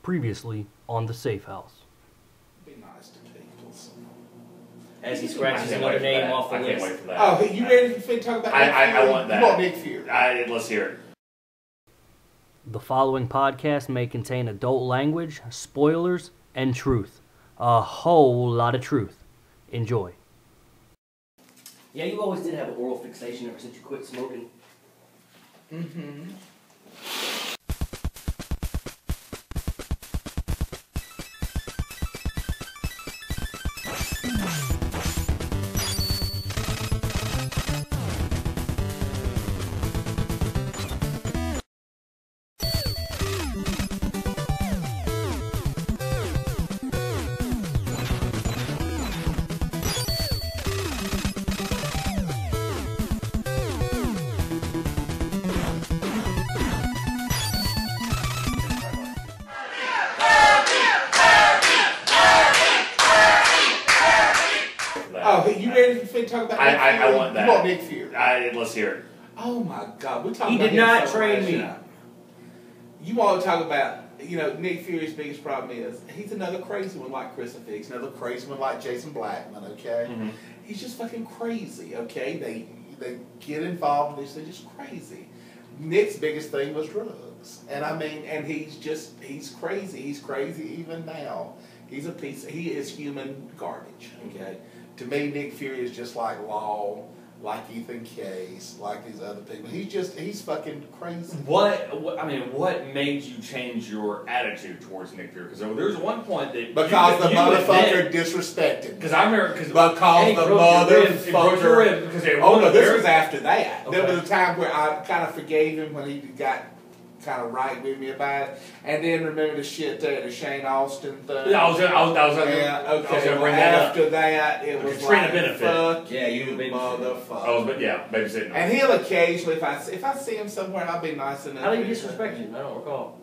Previously on The Safe House. Be nice to people. As he scratches another name off the list. I can't wait for that. Oh, you ready to talk about Nick Fury? I want that. You want Nick Fury? Let's hear it. The following podcast may contain adult language, spoilers, and truth. A whole lot of truth. Enjoy. Yeah, you always did have an oral fixation ever since you quit smoking. Mm-hmm. Oh, you ready to talk about Nick Fury? I want that. You want Nick Fury? Let's hear it. Oh my God, we're talking He about did not so train much me. now. You want to talk about, Nick Fury's biggest problem is he's another crazy one like Chris Fix, another crazy one like Jason Blackman, okay? Mm-hmm. He's just fucking crazy, okay? They get involved in this, they're just crazy. Nick's biggest thing was drugs. And he's crazy. He's crazy even now. He is human garbage, okay? To me, Nick Fury is just like Law, like Ethan Case, like these other people. He's fucking crazy. What made you change your attitude towards Nick Fury? Because there was one point that Because the motherfucker disrespected. Because I remember Because the motherfucker. Oh no, this was after that. Okay. There was a time where I kind of forgave him when he got kind of right with me about it, and then remember the shit there, the Shane Austin thing. Yeah, I was okay. Well, after that, it was like, fuck yeah, you motherfucker. Babysitting. And he'll occasionally, if I see him somewhere, I'll be nice enough. How did he disrespect you? I don't recall.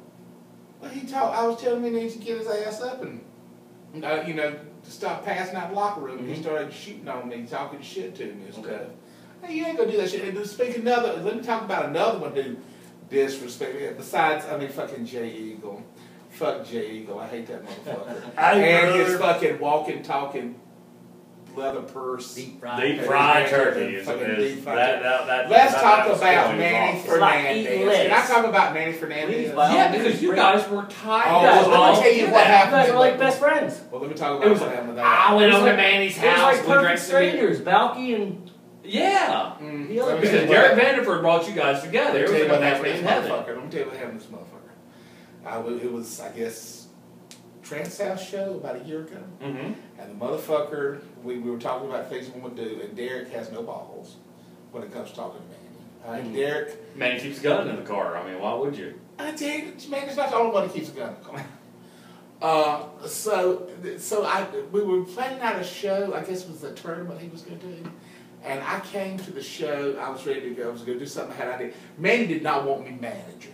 Well, I was telling him he needs to get his ass up and, to stop passing out the locker room. Mm-hmm. He started shooting on me, talking shit to me and stuff. Hey, you ain't gonna do that shit. And let me talk about another one who disrespect. Besides, fucking Jay Eagle. Fuck Jay Eagle. I hate that motherfucker. And his fucking walking, talking leather purse. Deep fried turkey. Let's talk talk about Manny Fernandez. Like Can I talk about Manny Fernandez? Yeah, because you guys were tied. Let me tell you what happened. You guys were like best friends. Well, let me talk about what happened with that. I went over to Manny's It was house. like perfect strangers, Balky and... Yeah. The other Because Derek Vanderford brought you guys together. Let me tell you what happened to this heaven. motherfucker. Let me tell you what happened to this motherfucker. It was, I guess, Trans South show about a year ago. Mm-hmm. And the motherfucker, we were talking about things we would do, and Derek has no balls when it comes to talking to Manny. Mm-hmm. Derek... Manny keeps a gun in the car. I mean, why would you? Manny's not the only one that keeps a gun in the car. We were planning out a show, I guess it was a tournament he was going to do. And I came to the show, I was ready to go, I was going to do something I had idea. Manny did not want me managing.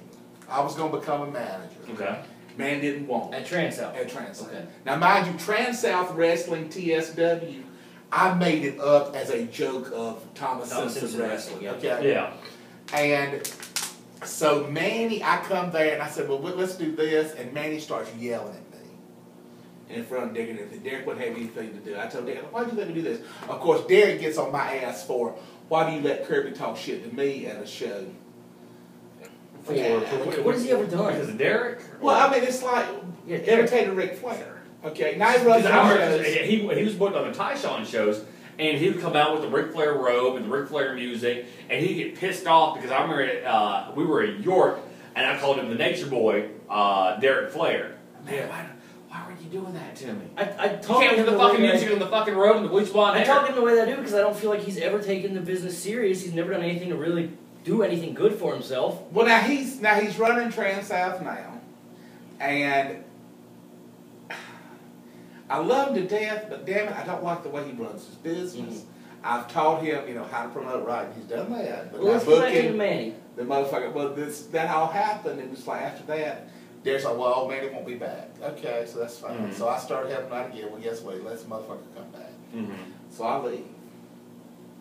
I was going to become a manager. Okay. Man didn't want me. At Trans South. At Trans South. Okay. Now mind you, Trans South Wrestling, TSW, I made it up as a joke of Thomas Simpson Wrestling. Yeah. Okay? Yeah. And so Manny, I come there and I said, well, let's do this. And Manny starts yelling at me in front of Derek. And Derek wouldn't have anything to do. I told Derek, why'd you let me do this? Of course, Derek gets on my ass for, why do you let Kirby talk shit to me at a show? What has he ever done? Because of Derek? Well, it's like imitating Ric Flair. Okay, now he runs shows. He was booked on the Tyshawn shows, and he would come out with the Ric Flair robe and the Ric Flair music, and he'd get pissed off because I remember we were in York, and I called him the Nature Boy, Derek Flair. Man, why were you doing that to me? I talked to him the fucking music and the fucking robe and the bleach blonde hair. I talk to him the way that I do because I don't feel like he's ever taken the business serious. He's never done anything to really do anything good for himself. Well, now he's running Trans South now, and I love him to death. But damn it, I don't like the way he runs his business. Mm-hmm. I've taught him, how to promote right. He's done that. But well, let's go back to Manny. The motherfucker. Well, that all happened, and it's like after that, Derek's like, well, Manny won't be back. Okay, so that's fine. Mm-hmm. So I started helping him out again. Well, guess what? He lets the motherfucker come back. Mm-hmm. So I leave.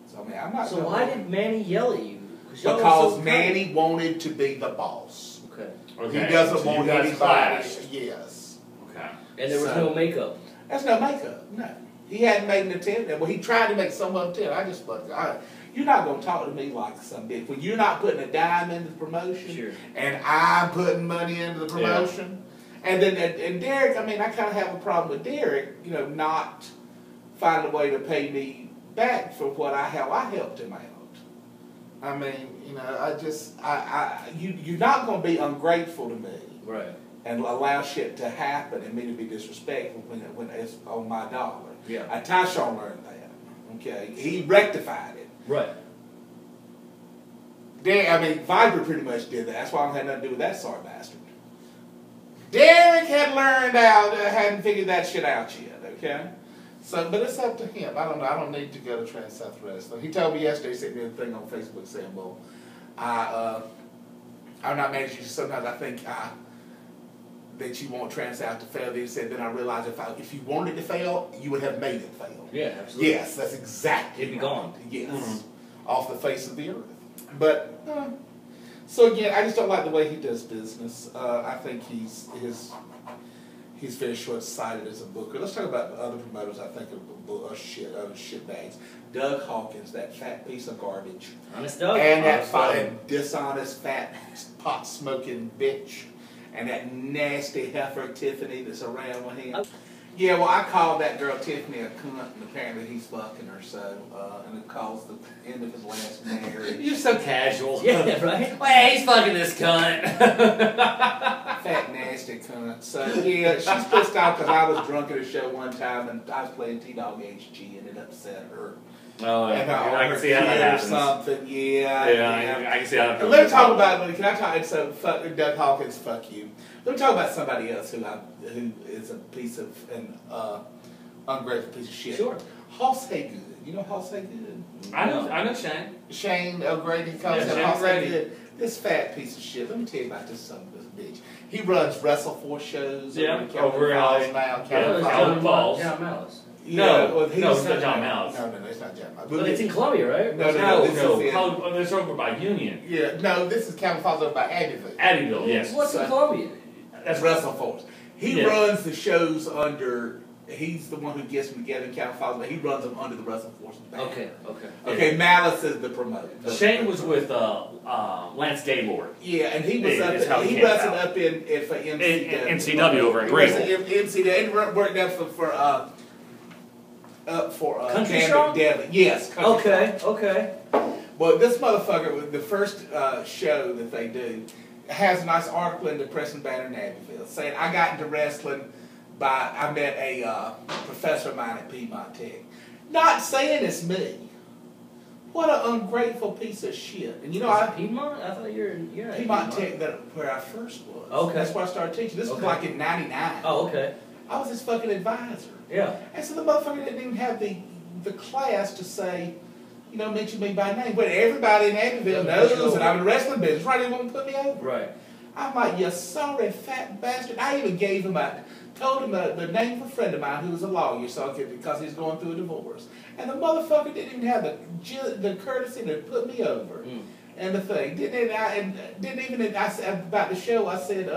So I'm not. So why did Manny yell at you? Because Manny wanted to be the boss. Okay. He doesn't want anybody. Yes. And there was no makeup. There's no makeup, no. He hadn't made an attempt. Well, he tried to make some attempt. You're not going to talk to me like some bitch. When you're not putting a dime into the promotion, Sure. and I'm putting money into the promotion. Yeah. And then, and Derek, I mean, I kind of have a problem with Derek, you know, not finding a way to pay me back for how I helped him out. I mean, you know, you're not going to be ungrateful to me. Right. And allow shit to happen and me to be disrespectful when it's on my dollar. Yeah. Tyshawn learned that. Okay. He rectified it. Right. Viper pretty much did that. That's why I don't have nothing to do with that sorry bastard. Derek hadn't figured that shit out yet, okay? So, but it's up to him. I don't know. I don't need to go to Trans South Wrestling. He told me yesterday, he sent me a thing on Facebook saying, well, I'm not mad at you. Sometimes I think that you want Trans South to fail. He said, then I realized if you wanted to fail, you would have made it fail. Yeah, absolutely. Yes, that's exactly It'd be gone. Yes. Off the face of the earth. But, so again, I just don't like the way he does business. I think he's very short-sighted as a booker. Let's talk about other promoters I think are shitbags. Doug Hawkins, that fat piece of garbage. Honest Doug. And that dishonest, fat, pot-smoking bitch. And that nasty heifer Tiffany that's around with him. Yeah, well, I called that girl Tiffany a cunt, and apparently he's fucking her, so, and it caused the end of his last marriage. You're so casual. Yeah, right? Well, he's fucking this cunt. Fat, nasty cunt. So, yeah, she's pissed off because I was drunk at a show one time, and I was playing T-Dog HG, and it upset her. Oh, and I can see how that happens. Or something, yeah. I can see how that happens. Let me talk about, can I talk, so, Doug Hawkins, fuck you. Let me talk about somebody else who is a piece of an ungrateful piece of shit. Sure. Hoss Haygood. You know Hoss Haygood? I know Shane. Shane O'Grady calls him Shane Hoss O'Grady. Haygood. This fat piece of shit. Let me tell you about this son of a bitch. He runs WrestleForce shows over in Calvin Falls now. Calvin Falls. John Malice. No, it's not John Malice. No, it's not John Malice. But it's in Columbia, right? No. It's over by Union. Yeah, no, this is Calvin Falls over by Abbeville. Abbeville, yes. What's in Columbia? That's WrestleForce. He runs the shows under. He's the one who gets them together in Calvin Falls, but he runs them under the WrestleForce banner. Okay. Malice is the promoter. Shane was with Lance Gaylord. Yeah, and he was wrestled up in for NCW. NCW over in Greenville. NCW, and worked up for Country Strong? Daly. Yes. Okay. Well, this motherfucker, with the first show that they do, has a nice article in the Press and Banner in Abbeville saying, I got into wrestling I met a professor of mine at Piedmont Tech. Not saying it's me. What an ungrateful piece of shit. And you know, Piedmont? I thought you're at Piedmont Tech, where I first was. Okay. That's where I started teaching. This was like in '99. Oh, okay. I was his fucking advisor. Yeah. And so the motherfucker didn't even have the class to say, you know, mention me by name. But everybody in Abbeville knows that I'm in the wrestling business. Right? They won't put me over. Right. I'm like, you sorry fat bastard. I even gave him told him the name of a friend of mine who was a lawyer, because he's going through a divorce. And the motherfucker didn't even have the courtesy to put me over. And the thing, I said about the show, I said,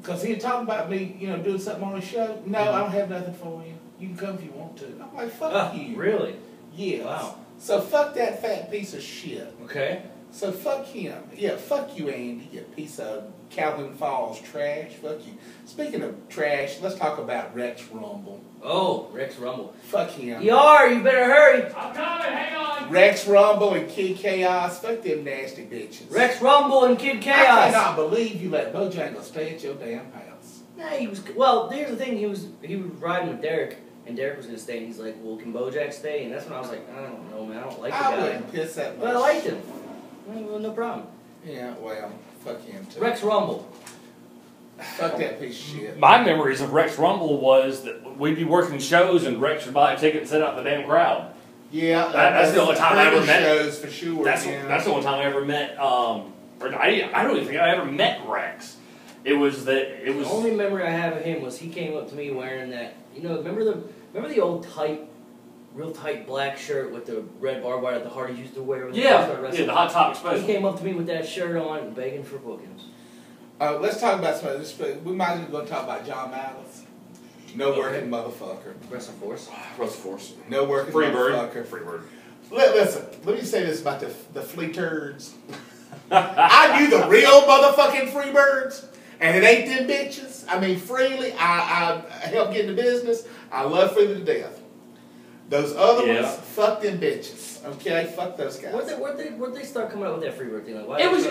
because he had talked about me, you know, doing something on the show. No, I don't have nothing for you. You can come if you want to. I'm like, fuck you. Really? Yes. Wow. So fuck that fat piece of shit. Okay. So fuck him. Yeah, fuck you, Andy, you piece of Calvin Falls trash. Fuck you. Speaking of trash, let's talk about Rex Rumble. Oh, Rex Rumble. Fuck him. You better hurry. I'm coming, hang on. Rex Rumble and Kid Chaos. Fuck them nasty bitches. Rex Rumble and Kid Chaos. I cannot believe you let Bojangles stay at your damn house. Nah, well, here's the thing, he was riding with Derek, and Derek was going to stay, and he's like, well, can Bojack stay? And that's when I was like, I don't know, man, I don't like the guy. I wouldn't piss that much. But I liked him. Well, no problem. Yeah, well, fuck him too. Rex Rumble. Fuck that piece of shit. My memories of Rex Rumble was that we'd be working shows and Rex would buy a ticket and set up the damn crowd. Yeah, that's the only time I ever met. Shows for sure. That's the only time I ever met. I don't even think I ever met Rex. The only memory I have of him was he came up to me wearing that. You know, remember the old real tight black shirt with the red barbed wire that the Hardys used to wear when they first started wrestling? The Hot Topic special. He came up to me with that shirt on and begging for bookings. Let's talk about some of this. We might as well go talk about John Malice. No working motherfucker. Russell Force. Russell Force. No working Free bird. motherfucker. Free bird. Listen, let me say this about the flea turds. I knew the real motherfucking free birds, and it ain't them bitches. I mean, Freely, I helped get into business. I love Freely to death. Those other ones, fuck them bitches. Okay, fuck those guys. Where'd they start coming up with that free bird thing? Like, why It was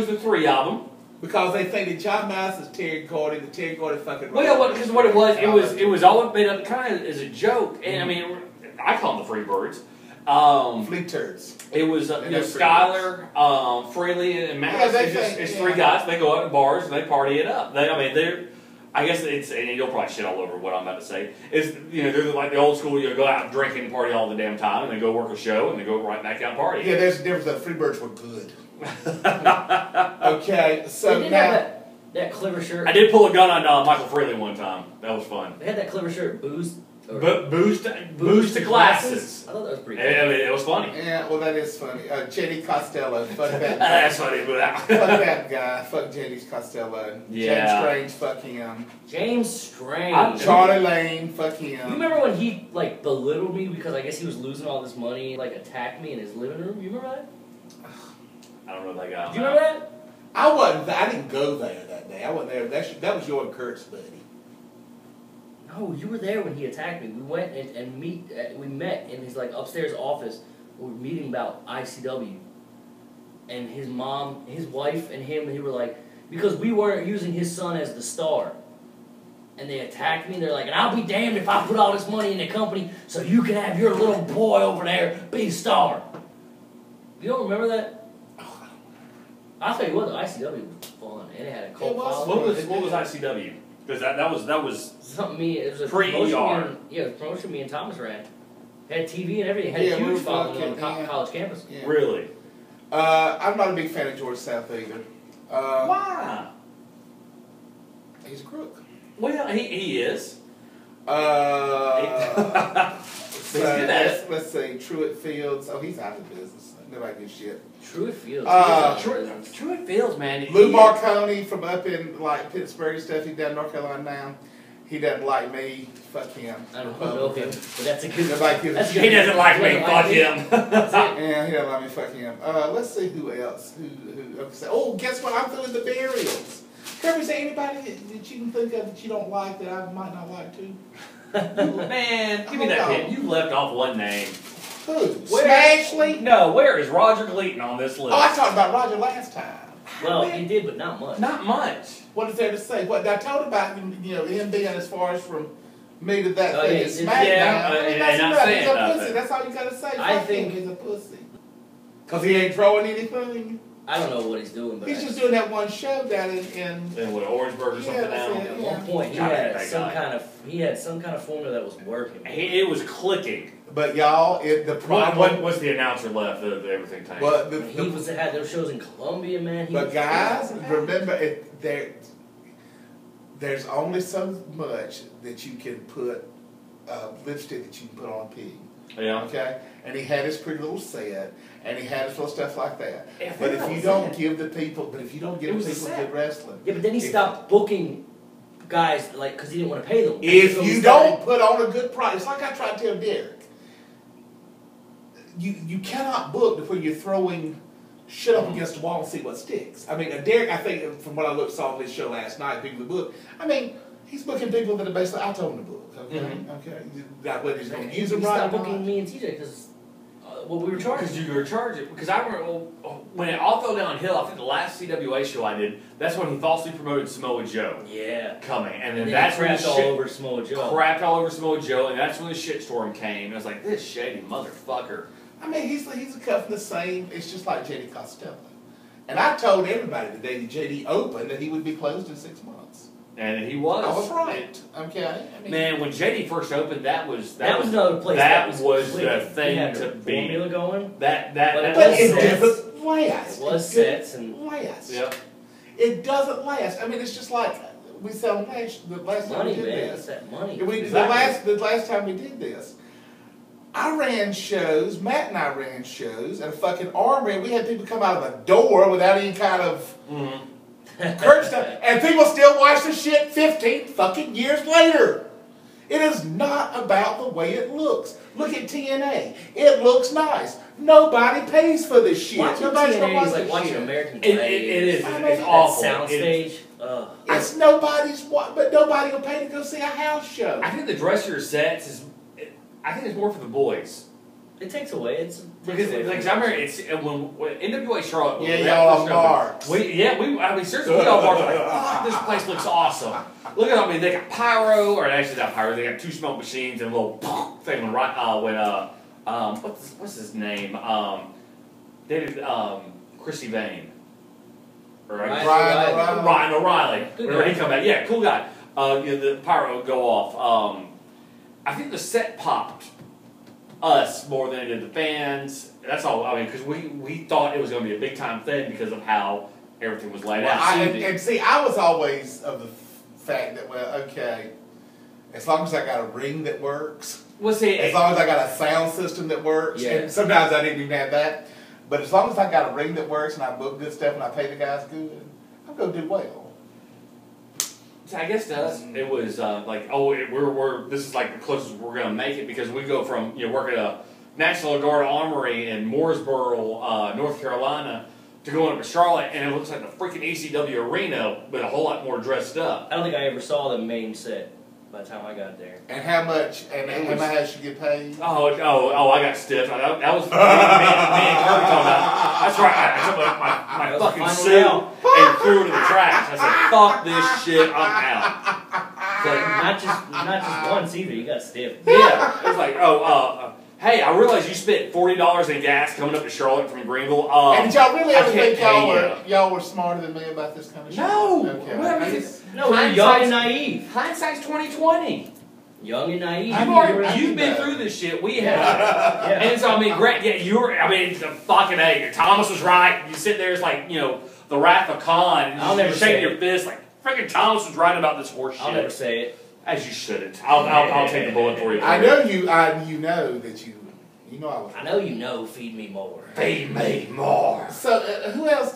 the three of them. Because they think that John Malice is Terry Gordy, the Terry Gordy fucking. Well, yeah, because what it was all made up kind of as a joke, and I mean, I call them the free birds. Flea turds. It was Skyler, Freely, and Max. Yeah, it's three guys. They go out to bars and they party it up. I guess it's, and you'll probably shit all over what I'm about to say. It's, they're like the old school. You go out and drink and party all the damn time, and then go work a show, and then go right back out and party. Yeah, there's a difference. The free birds were good. Okay, so they did now have that clever shirt. I did pull a gun on Michael Freely one time. That was fun. They had that clever shirt, booze to glasses. I thought that was pretty cool. It was funny. yeah, well that is funny. Jenny Costello, fuck that. That's funny. Fuck that guy. Fuck Jenny Costello. Yeah. James Strange, fuck him. James Strange. Charlie Lane, fuck him. You remember when he belittled me because I guess he was losing all this money and attacked me in his living room? You remember that? I don't know that guy. Do you remember that? I didn't go there that day. I wasn't there. That was your and Kurt's buddy. No, you were there when he attacked me. We went and we met in his upstairs office. We were meeting about ICW. And his mom, his wife, and him, and he were like, because we weren't using his son as the star. And they attacked me. They're like, and I'll be damned if I put all this money in the company so you can have your little boy over there be the star. You don't remember that? I'll tell you what, the ICW was fun, and it had a cult following. What was ICW? Because that was something it was a pre-ER. Promotion me and Thomas ran. Had TV and everything. Had Yeah, a huge we following on fucking- college campus. Yeah. really. I'm not a big fan of George South either. Why? He's a crook. Well, he is. So good at it. let's see. Truett Fields. Oh, he's out of business. Nobody gives shit. Truett Fields. Truett Fields, man. Lou Marconi from up in Pittsburgh and stuff. He's down in North Carolina now. He doesn't like me. Fuck him. I don't know him, but that's a good. Nobody gives a That's shit. He doesn't like me. Fuck him. Yeah, he doesn't like me. Fuck him. Let's see who else. Oh, guess what? I'm filling the burials. Kirby, say anybody that you can think of that you don't like that I might not like too? Man, give me that hint. You left off one name. Who? Where- Smashley? No, where is Roger Gleaton on this list? Oh, I talked about Roger last time. Well, he did, but not much. Not much. What is there to say? What I told about him being as far as from me to that Oh, thing yeah, is yeah, SmackDown. and That's I'm right. saying He's a nothing. pussy. That's all you gotta say. I Fuck think- him. He's a pussy. Cause he ain't throwing anything. I don't know what he's doing, but He's just doing that one show down in Then what, Orangeburg or something Yeah, that's now? it. at one point he God, had that some guy. kind of formula that was working. It was clicking. But y'all, the problem. What's the announcer left of everything tank? But He had those shows in Columbia, man. but guys, remember there's only so much that you can put lipstick that you can put on a pig. Yeah. Okay, and he had his pretty little set, and he had his little stuff like that. Yeah, But that if you was don't it. give the people, It was a people set. good wrestling. Yeah, but then he If- stopped booking guys because he didn't want to pay them. If So he you started- don't put on a good price, it's like I tried to tell Derek. You cannot book before you're throwing shit up against the wall and see what sticks. I mean, Derek, I think from what I saw of his show last night, people who book. I mean, he's booking people that are basically I told him to book. Okay, okay. Not whether he's going to use them he right. stopped or booking not. me and TJ because what we were charging. Because you were charging. Because I remember when it all fell downhill, I think the last CWA show I did, that's when he falsely promoted Samoa Joe Yeah. coming. And then And that's he when the crapped all shit over Samoa Joe. crapped all over Samoa Joe, and that's when the shitstorm came. And I was like, this shady motherfucker. I mean, he's a cut from the same. It's just like JD Costello. And I told everybody the day that JD opened that he would be closed in 6 months. And he was. I was right. Okay. I mean, Man, when JD first opened, that was another place that was clicking. the He thing had to the be. formula going. That But but was it sets. doesn't last. It was It sets doesn't and- last. Yep. It doesn't last. I mean, it's just like we said the last time Money, we did man. this. It's that money. The last time we did this, I ran shows. Matt and I ran shows at a fucking armory. We had people come out of a door without any kind of. Mm-hmm. Kurt stuff, and people still watch the shit 15 fucking years later. It is not about the way it looks. Look at TNA. It looks nice. Nobody pays for this shit. Watching Nobody's TNA gonna watch is like this watching shit. American It Gladiators. is. I mean, It's that awful. Soundstage. It's nobody's, but nobody will pay to go see a house show. I think the dress your sets is. I think it's more for the boys. It takes away. Because like I remember, it's when NWA Charlotte. Yeah, y'all are marks. I mean, seriously, we all marked like, fuck, this place looks awesome. Look at, I mean, they got pyro, or actually not pyro. They got 2 smoke machines and a little thing what's his name? David Chrissy Vane. Right? Ryan O'Reilly. Whenever he come back, yeah, cool guy. The pyro would go off. I think the set popped us more than it did the fans. That's all. I mean, because we thought it was going to be a big time thing because of how everything was laid out. And see, I was always of the fact that, well, okay, as long as I got a ring that works, as long as I got a sound system that works, and sometimes I didn't even have that, but as long as I got a ring that works and I book good stuff and I pay the guys good, I'm going to do well. So I guess to us, it was like, oh, this is like the closest we're going to make it because we go from, work at a National Guard Armory in Mooresboro, North Carolina, to going up to Charlotte, and it looks like the freaking ECW arena, but a whole lot more dressed up. I don't think I ever saw the main set by the time I got there. And how much? And how much you get paid? Oh! I got stiff. That was me and Kirby talking about. That's right. I took my fucking suit and threw it in the trash. I said, "Fuck this shit. I'm out." So not just once either. You got stiff. Yeah, it was like, hey, I realize you spent $40 in gas coming up to Charlotte from Greenville. And did y'all really ever think y'all were smarter than me about this kind of shit? No. Okay. No, we're young and naive. Hindsight's 2020. Young and naive. You've been through this shit. We have. Yeah. And so I mean, Greg, the fucking hey, Thomas was right. You sit there, it's like the Wrath of Khan. You're shaking your fist like freaking Thomas was right about this horse shit. I'll never say it. As you shouldn't. I'll take the bullet for you. I know you. You know that you. You know I was. I know you know. Feed me more. Feed me more. So who else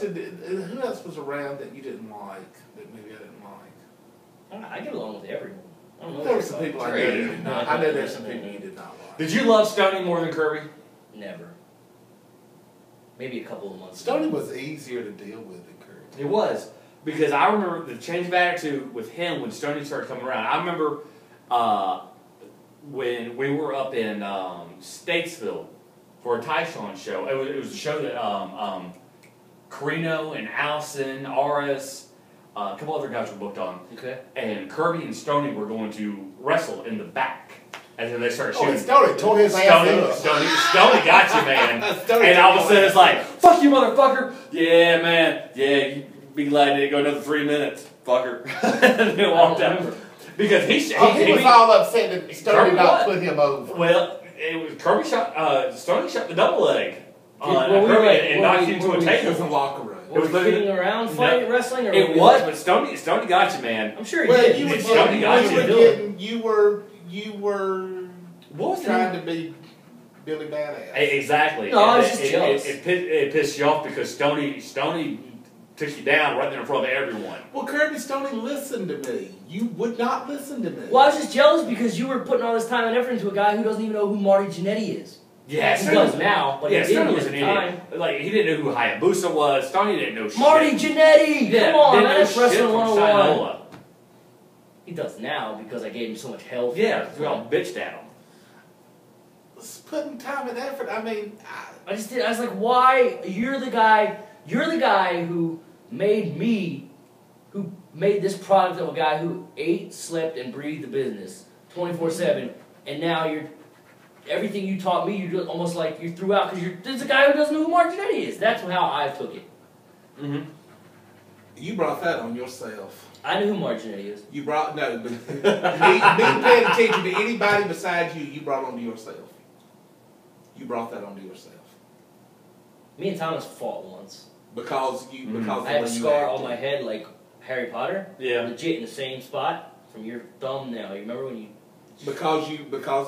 was around that you didn't like? That maybe I didn't like. I get along with everyone. I don't know. There were some people I know you did not. I know there's some people you did not like. Did you love Stoney more than Kirby? Never. Maybe a couple of months. Stoney was easier to deal with than Kirby. It was. Because I remember the change of attitude with him when Stoney started coming around. I remember when we were up in Statesville for a Tyshawn show. It was a show that Carino and Allison, Aris, a couple other guys were booked on. Okay. And Kirby and Stoney were going to wrestle in the back. And then they started shooting. Stoney tore his ass up. Stoney got you, man. And all of a sudden it's like, fuck you, motherfucker. Yeah, man. Yeah, you be glad it didn't go another 3 minutes, fucker. And he walked out. Because he was all upset that Stoney not put him over. Well, it was Kirby Stoney shot the double leg on Kirby and knocked him into a table. In the locker room. Was he kidding around fighting wrestling? Or it was, but Stoney got you, man. I'm sure he did. You were trying to be Billy Badass. Exactly. No, I was just jealous. It pissed you off because Stoney took you down right there in front of everyone. Well, Kirby Stoney listened to me. You would not listen to me. Well, I was just jealous because you were putting all this time and effort into a guy who doesn't even know who Marty Jannetty is. Yeah, he does now, but he didn't at the time. Like, he didn't know who Hayabusa was. Stoney didn't know shit. Marty Jannetty! Yeah, come on, that's Wrestling 101. He does now because I gave him so much help. Yeah, we all bitched at him. Putting time and effort, I mean... I was like, why? You're the guy who made me, who made this product of a guy who ate, slept, and breathed the business 24/7, and now everything you taught me, you do almost like you threw out because there's a guy who doesn't know who Mark Jannetty is. That's how I took it. Mm-hmm. You brought that on yourself. I knew who Mark Jannetty is. You brought, no, but me paying attention to anybody besides you brought onto yourself. You brought that onto yourself. Me and Thomas fought once. Because I have a scar on my head like Harry Potter. Yeah. Legit in the same spot from your thumbnail. You remember when you... Because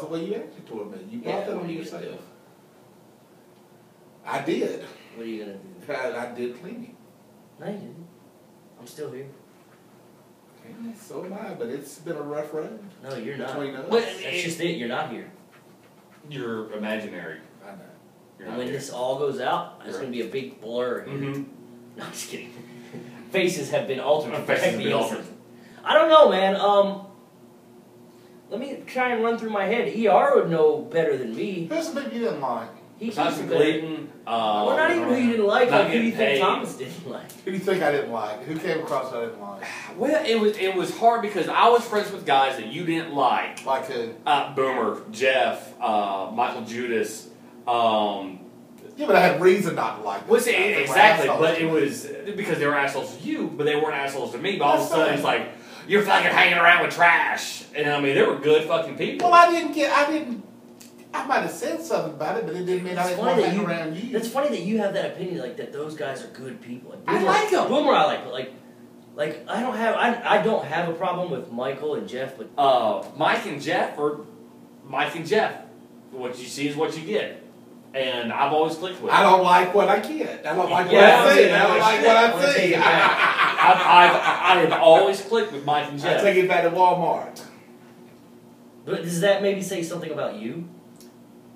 the way you acted toward me. You brought that on yourself. I did. What are you going to do? I did plenty. No, you didn't. I'm still here. Yeah, so am I, but it's been a rough road. No, you're not. Between us. But That's just it. You're not here. You're imaginary. I know. You're And not when here. this all goes out, it's going to be a big blur. Mm-hmm. No, I'm just kidding. Faces have been altered. Faces have been altered. I don't know, man. Let me try and run through my head. ER would know better than me. Who's the people you didn't like? He Besides keeps from better. Clayton, Well, not even who you didn't like. not Like, who do you getting think paid. Thomas didn't like? Who do you think I didn't like? Who came across I didn't like? Well, it was hard because I was friends with guys that you didn't like. Like who? Boomer, Jeff, Michael Judas. Yeah, but I had reason not to like them. Well, see, They were exactly, assholes but to it me. was because they were assholes to you, but they weren't assholes to me. But all of a That's sudden, fine. it's like you're fucking hanging around with trash, and I mean they were good fucking people. Well, I might have said something about it, but it didn't mean I It's didn't funny want to that hang you- around you. It's funny that you have that opinion, like that those guys are good people. Like, I like 'em. Boomer, I like, but like I don't have a problem with Michael and Jeff, but Mike and Jeff are Mike and Jeff. What you see is what you get, and I've always clicked with. I don't like what I get. I don't like what Yeah, I see. yeah, I don't like shit. what I'm gonna I take see. it back. I have always clicked with Mike and I Jeff. take it back to Walmart. but does that maybe say something about you?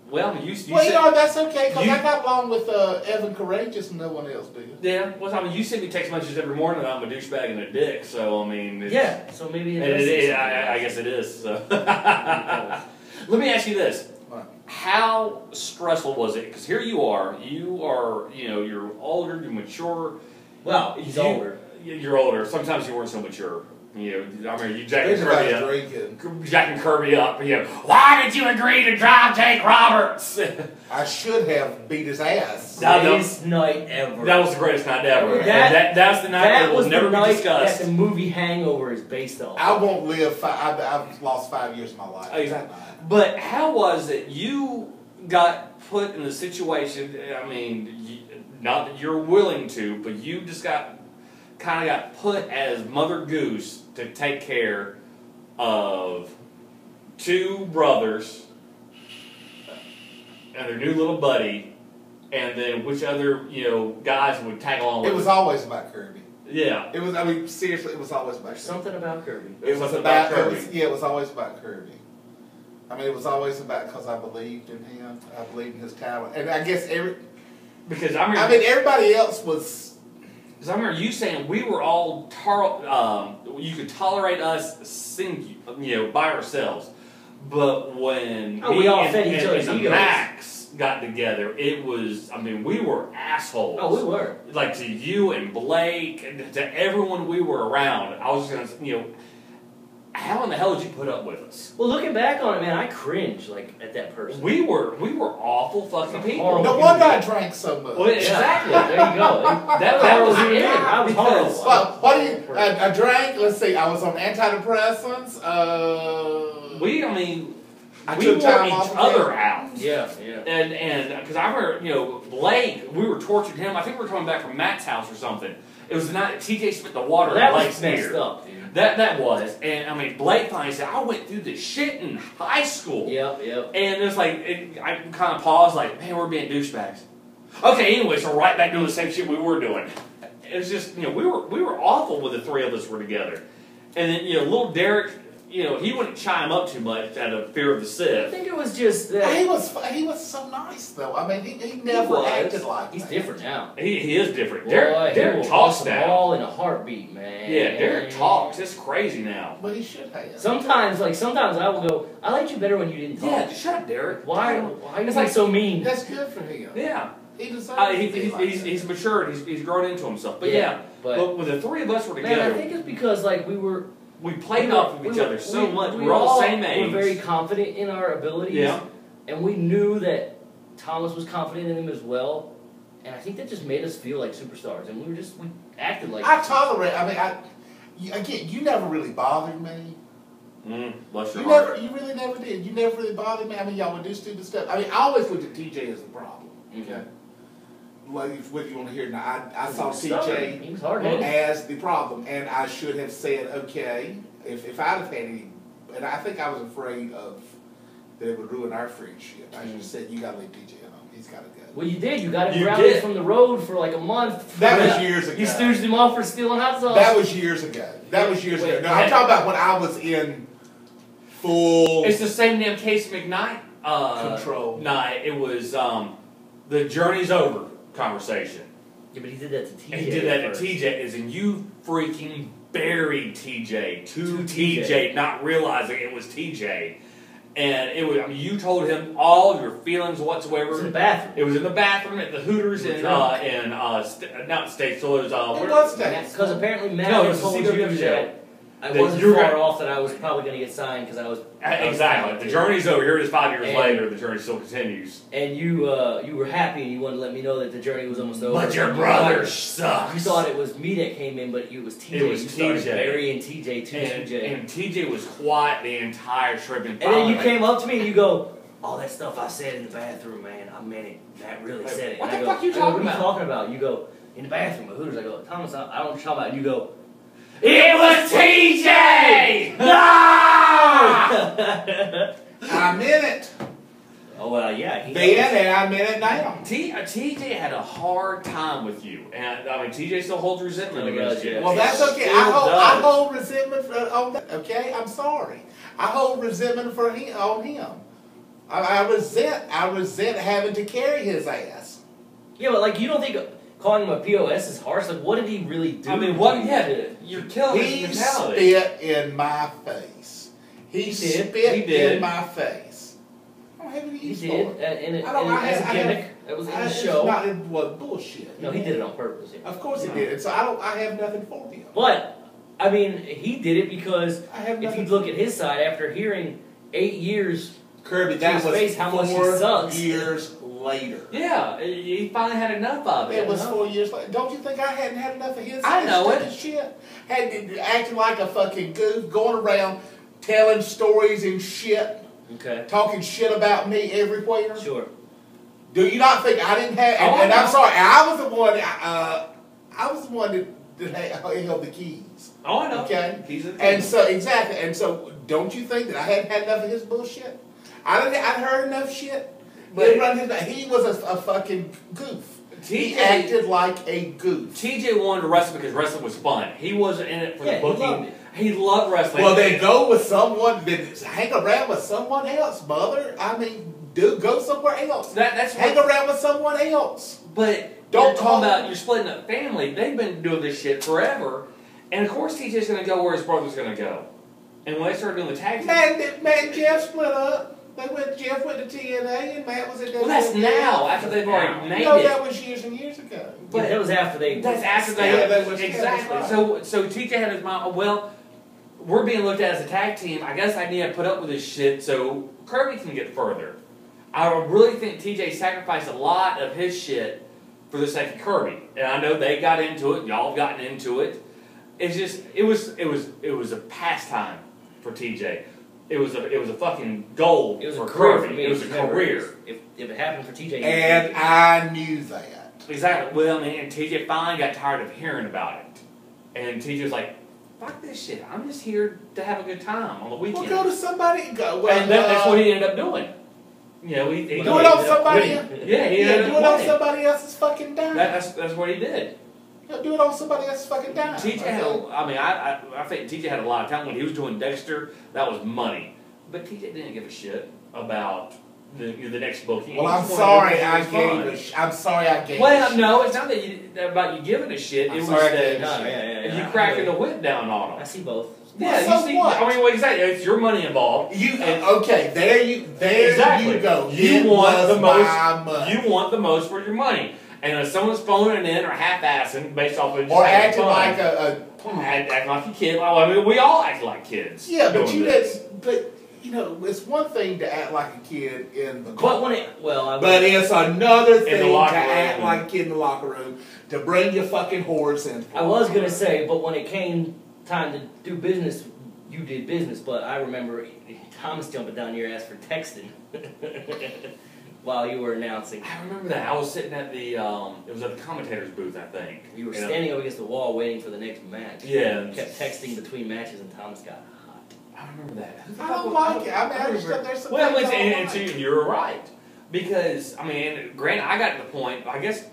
Well, you Well, said, you know, that's okay, because you- I got along with Evan Courageous and no one else did. yeah. Well, I mean, you send me text messages every morning that I'm a douchebag and a dick. So I mean, it's, Yeah, so maybe it And does say something I about guess it is. So. you. Let me ask you this: What? how stressful was it? Because here you are, you're older, you're mature. Well, he's older. You're older. Sometimes you weren't so mature. You know, I mean, you jacking There's Kirby about up. drinking. Jacking Kirby up. You know, why did you agree to drive Jake Roberts? I should have beat his ass. Now, Greatest night ever. That was the greatest night ever. That- That's the night that that will was never the be night discussed. that the movie Hangover is based on. I won't live. I've lost 5 years of my life. Exactly. But how was it you got put in the situation? I mean, not that you're willing to, but you just kind of got put as Mother Goose to take care of two brothers and their new little buddy, and then which other guys would tag along with It was them. always about Kirby. Yeah. It was. I mean, seriously, it was always about Kirby. Something about Kirby. It was Something about about Kirby. It was always about Kirby. I mean, it was always about because I believed in him. I believed in his talent, and I guess Because I remember. I mean, everybody else was. Because I remember you saying we were all you could tolerate us by ourselves, but when Oh, we all fed each other's and the egos. Max got together, it was we were assholes. Oh, we were. Like to you and Blake and to everyone we were around. I was just gonna how in the hell did you put up with us? Well, looking back on it, man, I cringe at that person. We were awful fucking people. Horrible. No wonder I drank so much. Well, exactly. There you go. That was it. it. I was Because- horrible. Well, what do you? I drank. Let's see. I was on antidepressants. We I we took wore time each off of other it. out. Yeah. And because I remember, Blake, we were torturing him. I think we were coming back from Matt's house or something. It was the night that TJ spit the water Well, that in was Blake's messed ear. up, dude. That was. And Blake finally said, I went through this shit in high school. Yep. And it's like, I kind of paused, like, man, we're being douchebags. Okay, anyway, so right back doing the same shit we were doing. It was just, we were awful when the three of us were together. And then, little Derek, he wouldn't chime up too much out of fear of the I Sith. think it was just that. He was so nice though. I mean, he never was. acted like He's that. different now. He is different. Boy, Derek he will talks bust a now. ball in a heartbeat, man. Yeah, Derek talks. It's crazy now. But he should have. Sometimes I will go, I liked you better when you didn't talk. Yeah, just shut up, Derek. Why are you It's being like- so mean? That's good for him. Yeah. He deserves to be like that. He's matured. He's grown into himself. But Yeah, but but- when the three of us were Man, together, I think it's because we played off of each other so much. We We're all the same age. We're very confident in our abilities. Yeah. And we knew that Thomas was confident in him as well. And I think that just made us feel like superstars. And we acted like. I tolerate. I mean, again, you never really bothered me. Bless your You heart. you really never did. You never really bothered me. I mean, y'all would do stupid stuff. I mean, I always looked at TJ as the problem. Okay. Like, what do you want to hear now? I saw He was stubborn. He was hard-headed. as the problem, and I should have said, okay, if I'd have had any, and I think I was afraid of that it would ruin our friendship. I just said, you got to leave TJ alone. He's got to go. Well, you did. You got him You grounded did. from the road for like a month. That was years ago. You stooged him off for stealing hot sauce. That was years ago. That was years ago. No, I'm talking about when I was in full It's the same damn Casey McKnight control. night. It was the journey's over conversation. Yeah, but he did that to TJ. And he did that first. to TJ, as in you freaking buried TJ to To TJ, TJ. not realizing it was TJ. And it was, I mean, you told him all of your feelings whatsoever. It was in the bathroom. It was in the bathroom at the Hooters You were in drunk. not States, so it was It was States. Because apparently Matt No, it had was told the you CWF show. that I That wasn't you were far gonna- off, that I was probably going to get signed because I was exactly. The journey's over. Here it is 5 years And- later. The journey still continues. And you were happy and you wanted to let me know that the journey was almost over. But your You brother thought- sucks. You thought it was me that came in, but it was TJ. It was you started TJ. burying TJ to and, TJ. and TJ was quiet the entire trip. And then you came up to me and you go, all that stuff I said in the bathroom, man, I meant it. Matt really said it. What And I the go, fuck you I go, talking what are about? you talking about? You go, in the bathroom at Hooters. I go, Thomas, I don't know what you're talking about. And you go, It was TJ! No! I meant it oh, well, yeah. He then, and I meant it now. TJ had a hard time with you, and I mean TJ still holds resentment Still against does, you. yeah. Well, that's okay. Still I does. hold resentment on that. Okay, I'm sorry. I hold resentment for him on him. I resent having to carry his ass. Yeah, but like, you don't think calling him a POS is harsh? Like, what did he really do? I mean, what? to you? Yeah, you're killing He his mentality. spit in my face. He did. spit He did. in my face. I don't have any He use did, for it. as a gimmick. That was in the It's show. not, it was bullshit. No, he did it on purpose. Yeah. Of course he No. did it. So I have nothing for him. But, I mean, he did it because I have if nothing. you look at his side, after hearing 8 years, Kirby, to that his was face how much he 4 sucks. years later. Yeah, he finally had enough of it. It was 4 years later. Don't you think I hadn't had enough of his I know stupid shit? Acting like a fucking goof, going around telling stories and shit, okay, talking shit about me everywhere. sure. Do you not think I didn't have? Oh, And I I'm know. sorry, I was the one. I was the one that held the keys. Oh, I know. Okay. He's a And so exactly. And so, don't you think that I hadn't had enough of his bullshit? I'd heard enough shit. But- He was a fucking goof. He TJ acted like a goof. TJ wanted to wrestle because wrestling was fun. He wasn't in it for Yeah, the he booking. loved it. He loved wrestling. Well, then go with someone. Then hang around with someone else, mother. I mean, go somewhere else. That's Hang what. around with someone else. But Don't you're talking call- about you're splitting up family. They've been doing this shit forever, and of course TJ's going to go where his brother's going to go. And when they started doing the tag team, Matt and Jeff split up. Jeff went to TNA and Matt was at well, that's WWF. now after they've already made No, it. that was years and years ago. But that was after they. That's after they Yeah, that was- yeah, exactly. that's right. So TJ had his mind. Well, we're being looked at as a tag team. I guess I need to put up with this shit so Kirby can get further. I really think TJ sacrificed a lot of his shit for the sake of Kirby, and I know they got into it. Y'all have gotten into it. It's just it was a pastime for TJ. It was a fucking goal It was for a career Kirby. for me. It was a never- career. If it happened for TJ, And I knew that. Exactly. Well, I mean, and TJ finally got tired of hearing about it. And TJ was like, fuck this shit. I'm just here to have a good time on the Well, weekend. go to somebody. Well, and that's what he ended up doing. You know, he Do it No, on he ended up somebody. quitting. yeah, he Yeah, ended do up it on winning. somebody else's fucking dime. That's what he did. Yeah, do it on somebody else's fucking dime. TJ had, I think TJ had a lot of talent when he was doing Dexter. That was money, but TJ didn't give a shit about the next booking. Well, He I'm just wanted sorry to I have fun. gave I'm sorry I gave Well, no, it's not about you giving a shit. I'm It was sorry I that gave a No, shit. yeah. you cracking the whip down on I them. see both. Yeah, Well, you so see. what? I mean, well, exactly. It's your money involved. Okay, there you Exactly. go. You It want was the most. my money. You want the most for your money, and if someone's phoning it in or half-assing based off of just or having acting fun, like a acting like a kid. Well, I mean, we all act like kids. yeah, but doing you this. but you know, it's one thing to act like a kid in the But when it, well, but it's another the thing to locker act room. like a kid in the locker room, to bring your fucking horse in. I was gonna say, but when it came time to do business, you did business. But I remember Thomas jumping down your ass for texting while you were announcing. I remember that. I was sitting at the. It was at the commentator's booth, I think. You were You know? standing up against the wall waiting for the next match. Yeah. You kept texting between matches, and Thomas got hot. I remember that. I don't like it. I mean, I just there's some Well, things I don't and like. you're right. Because, I mean, granted, I got to the point, I guess,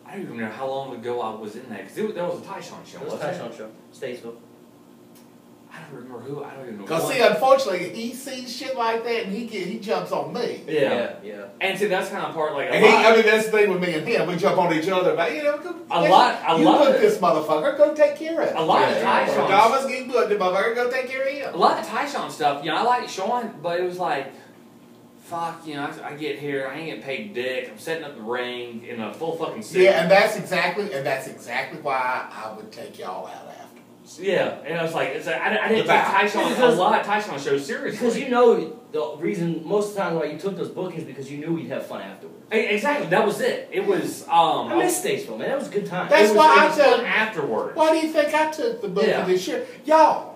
I don't even know how long ago I was in that. Because that was a Tyshawn show, It was a wasn't it? Tyshawn show. Statesville. I don't remember who, I don't even know. Because see, unfortunately, he sees shit like that and he jumps on me. Yeah. Yeah. And see, that's kind of part, like, And I mean, that's the thing with me and him. We jump on each other, but you know, you put this motherfucker, go take care of it. A lot of Yeah. Tyshawn Thomas, get put the motherfucker, go take care of him. A lot of Tyshawn stuff, you know, I like Sean, but it was like, fuck, you know, I get here, I ain't getting paid dick, I'm setting up the ring in a full fucking suit. Yeah, and that's exactly why I would take y'all out afterwards. Yeah, and I was like, I didn't take Because- a lot of Tyshawn shows seriously. Because you know the reason most of the time why you took those bookings because you knew we'd have fun afterwards. Exactly, that was it. It was, I miss Statesville, man. That was a good time. That's it was, why it I was took. fun afterwards. Why do you think I took the book Yeah. for this year? Y'all,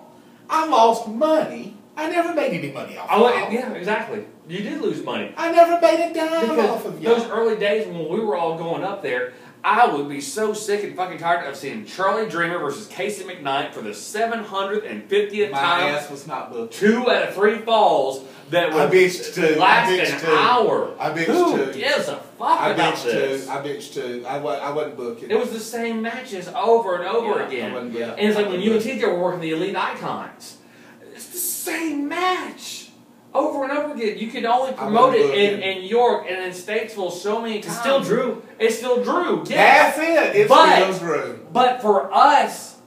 I lost money. I never made any money off of y'all. Yeah, exactly. You did lose money. I never made a dime Because off of y'all. those early days when we were all going up there, I would be so sick and fucking tired of seeing Charlie Dreamer versus Casey McKnight for the 750th My time. ass was not booked. 2 out of 3 falls that I would bitched too. last I bitched an too. hour. I bitched Who too. gives a fuck I about bitched this? too. I bitched too. I wasn't booking. It was the same matches over and over I again. wasn't Yeah. booking. And it's like when you and TJ were working the Elite Icons. It's the same match. Over and over again. You could only promote it in York and in Statesville so many times. It's still Drew. It's still Drew. Yes. That's it. It's But- still Drew. But for us,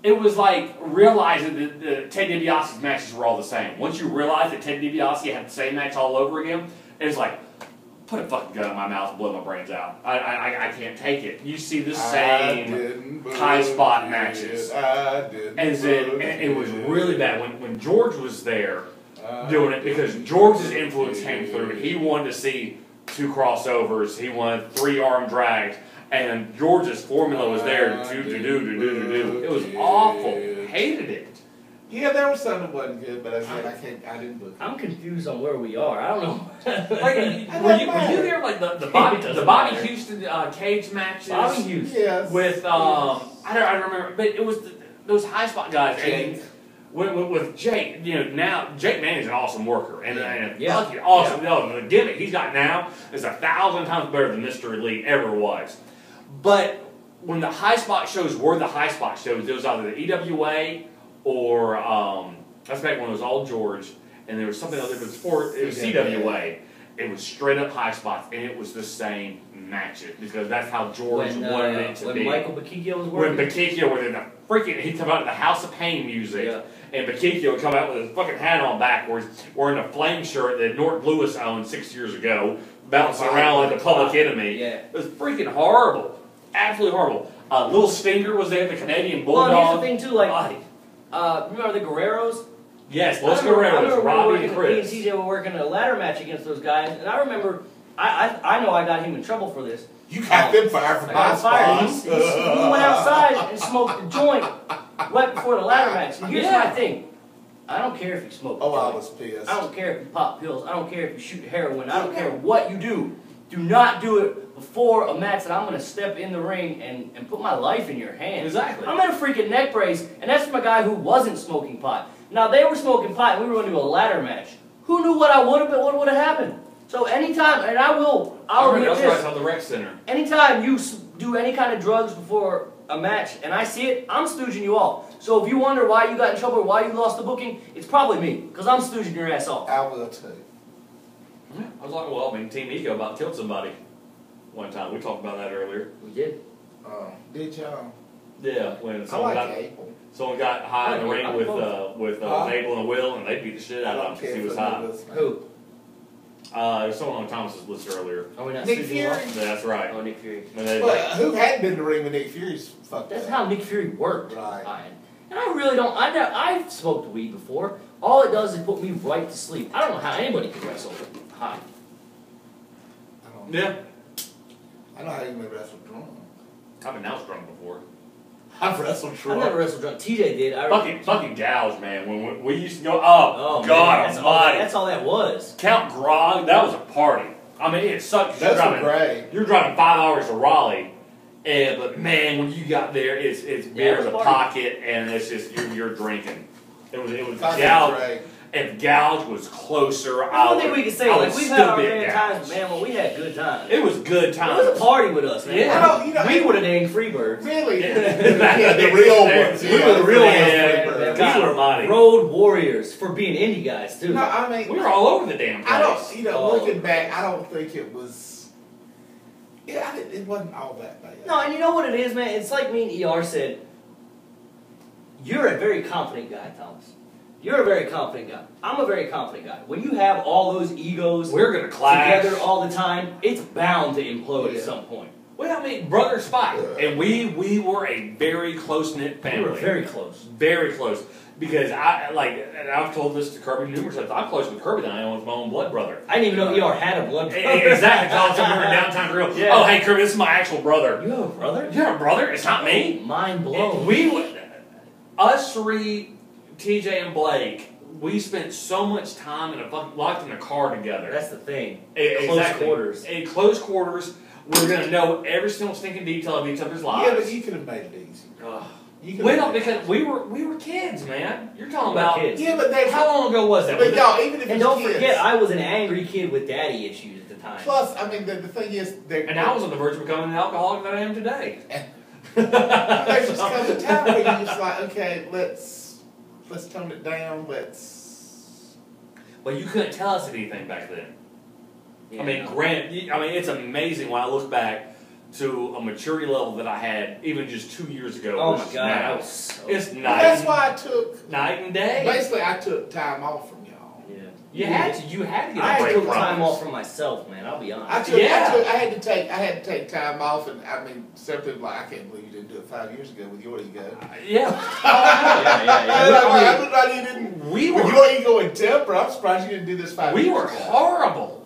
it was like realizing that the Ted DiBiase's matches were all the same. Once you realize that Ted DiBiase had the same match all over again, it's like, put a fucking gun in my mouth and blow my brains out. I can't take it. You see the same high spot matches. I didn't. And it was really bad when George was there doing it because George's influence came through. He wanted to see 2 crossovers. He wanted 3 arm drags. And George's formula was there to do. It was awful. Hated it. Yeah, there was something that wasn't good, but I didn't book it. I'm confused on where we are. I don't know. Like, were you there like the Bobby Houston cage matches? Bobby Houston. Yes. With I don't remember, but it was those high spot guys. Jake. And with Jake, you know, now Jake Manning's an awesome worker and Yeah. fucking awesome. No, the gimmick he's got now is 1,000 times better than Mr. Elite ever was. But when the high spot shows were the high spot shows, it was either the EWA or that's back when it was all George, and there was something else. It was CWA. It was straight up high spots, and it was the same matches because that's how George wanted it to when be. Michael Bakikio was When working. Bakikio was in the freaking, he'd come out to the House of Pain music, Yeah. and Bakikio would come out with his fucking hat on backwards, wearing a flame shirt that Norton Lewis owned 6 years ago, bouncing around like the Public Enemy. Yeah. It was freaking horrible, absolutely horrible. Little Stinger was there, the Canadian Bulldog. Well, here's the thing too, like, Body. remember the Guerreros? Yes, I Los remember Guerreros, Robbie and me and Chris. TJ were working a ladder match against those guys, and I remember, I know I got him in trouble for this. You got them fired from I high got fired. spots. He went outside and smoked a joint right before the ladder match. And here's Yeah. my thing. I don't care if you smoke a Oh, I joint. was pissed. I don't care if you pop pills. I don't care if you shoot heroin. I don't care what you do. Do not do it before a match that I'm going to step in the ring and put my life in your hands. Exactly. I'm in a freaking neck brace, and that's from a guy who wasn't smoking pot. Now, they were smoking pot, and we were going to do a ladder match. Who knew what I would have been, what would have happened? So anytime, and I'll admit That's right this, on the rec center. anytime you do any kind of drugs before a match, and I see it, I'm stooging you off. So if you wonder why you got in trouble or why you lost the booking, it's probably me, because I'm stooging your ass off. I will too. Yeah, I was like, well, I mean, Team Eco about killed somebody one time. We talked about that earlier. We did. Did y'all? Yeah, when I someone like got Abel. someone got high in the ring with Huh? Abel and Will, and they beat the shit out of him because he was high. Who? There's someone on Thomas's list earlier. Are we not Nick stooging you off? Fury? Yeah, that's right. Oh, Nick Fury. And they, Well, who hadn't been to the ring with Nick Fury's fucked That's up? how Nick Fury worked. Right. Ryan. And I really don't. I've smoked weed before. All it does is put me right to sleep. I don't know how anybody can wrestle high. I don't know. yeah, I know how you may wrestle drunk. I've been house drunk before. I've wrestled I've drunk. never wrestled drunk. TJ did. Fucking gals, man. When we used to go, oh man, God Almighty, that's all that was. Count Grog, that was a party. I mean, it sucked. 'Cause Those were great. You're driving 5 hours to Raleigh, but man, when you got there, it's beer in the party. pocket, and it's just you're drinking. It was That's gouge. right. If gouge was closer, I don't think we can say, I would like, we've still had our be bad at times, gouge. man, when we had good times. It was good It times. was a party with us, man. Yeah. Well, you know, We were the dang Freebirds. Really? Yeah. Yeah, the real ones. We were the real ones, Yeah, man. God We were almighty. road warriors for being indie guys, too. No, I mean, We were all over the damn place. I don't, you know, Oh. looking back, I don't think it was, yeah, it wasn't all that bad. No, and you know what it is, man? It's like me and ER said, you're a very confident guy, Thomas. You're a very confident guy. I'm a very confident guy. When you have all those egos We're gonna clash together all the time, it's bound to implode Yeah. at some point. Well, I mean, brothers fight, and we were a very close knit family. We were very close. Very close. Because and I've told this to Kirby numerous times. I'm closer with Kirby than I am with my own blood brother. I didn't even know ER had a blood brother. Exactly. All the time we were in downtown grill. Yeah. Oh, hey, Kirby, this is my actual brother. You have a brother? You have a brother? It's not me. Mind blown. Us three, TJ and Blake, we spent so much time locked in a car together. That's the thing. Exactly. Close quarters. In close quarters, we're gonna know every single stinking detail of each other's lives. Yeah, but you could have made it easy. Ugh. You could Well, have because we were kids, man. You're talking We were about kids. Yeah, but that's how long ago was that? But y'all, even if And it's don't kids, forget, I was an angry kid with daddy issues at the time. plus, I mean, the thing is, And I was on the verge of becoming an alcoholic that I am today. there just comes a time where you're just like, okay, let's tone it down. Well, you couldn't tell us anything back then. Yeah, I mean, no. it's amazing when I look back to a maturity level that I had even just 2 years ago. Oh my versus God, now. I was so... It's Well, night. that's why I took. Night and day. Basically, I took time off from y'all. Yeah. You had to get a I break took from time us. off from myself, man. I'll be honest. I Yeah. had to take time off, and I mean, some people are like, I can't believe you didn't do it 5 years ago with your ego. Yeah. I'm surprised you didn't. We With were your ego and temper, I'm surprised you didn't do this 5 years we ago. were horrible.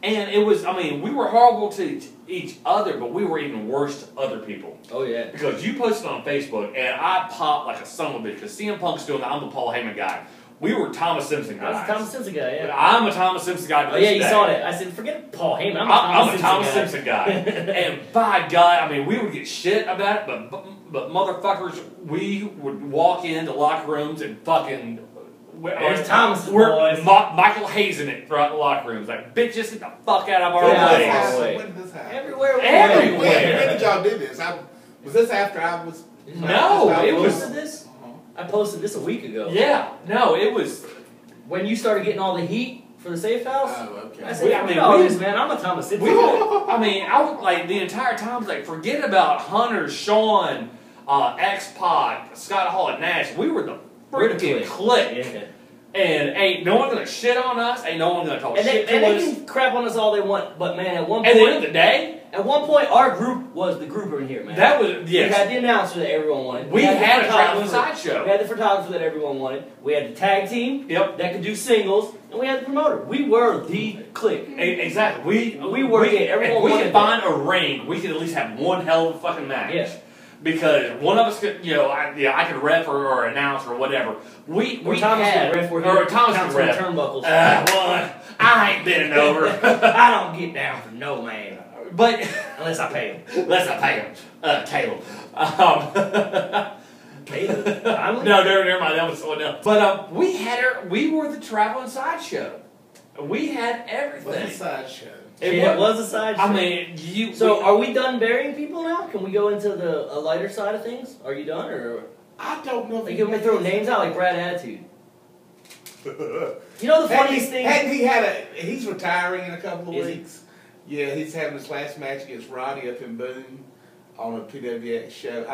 And it was, I mean, we were horrible to each other, but we were even worse to other people. Oh, yeah. Because you posted on Facebook, and I popped like a son of a bitch, because CM Punk's doing the I'm the Paul Heyman guy. We were Thomas Simpson I was guys. a Thomas Simpson guy, yeah. I'm a Thomas Simpson guy. to Oh, this yeah, you day. saw that. I said, forget Paul Heyman. I'm a Thomas Simpson Simpson guy. And by God, I mean, we would get shit about it, but motherfuckers, we would walk into locker rooms and fucking. There's Thomas' we're boys. Michael Hazen it throughout the locker rooms. Like, bitches, get the fuck out of our Yeah, way. yeah. When did this happen? Everywhere we Everywhere. went. When did y'all do this? Was this after I was? No, I it was- posted this? I posted this a week ago. Yeah, no, it was. When you started getting all the heat for the safe house, Oh, okay. I said, I mean, forget all we- this, man. I'm a Thomas Simpson We guy. were, I mean, I was like the entire time was like, forget about Hunter, Sean, X-Pac, Scott Hall, and Nash. We were the We're the freaking clique. clique. Yeah. And ain't no one gonna shit on us. Ain't no one gonna talk And they, shit and to they us. can crap on us all they want, but man, at one At the end of point, the day, our group was the grouper in here, man. that was We had yes. the announcer that everyone wanted. We the had a traveling photographer. We sideshow. had the photographer that everyone wanted. We had the tag team Yep. that could do singles, and we had the promoter. We were the clique. Exactly. We were it. Everyone if we wanted could find a ring, we could at least have one hell of a fucking match. Yeah. Because one of us could, I could ref or announce or whatever. We Thomas had, could ref, or Thomas counts could the ref. turnbuckles. Well, I ain't bending over. I don't get down for no man But unless I pay him. let's not pay him. Caleb. Caleb? Conley? No, never mind. That was someone else. But we were the traveling sideshow. We had What's a everything. sideshow? It was a side show. I mean, So, are we done burying people now? Can we go into the lighter side of things? Are you done, or I don't know. like, you want me to throw names out like Brad Attitude? You know the funniest thing? He's retiring in a couple of Is he? weeks. Yeah, he's having his last match against Roddy up in Boone on a PWX show.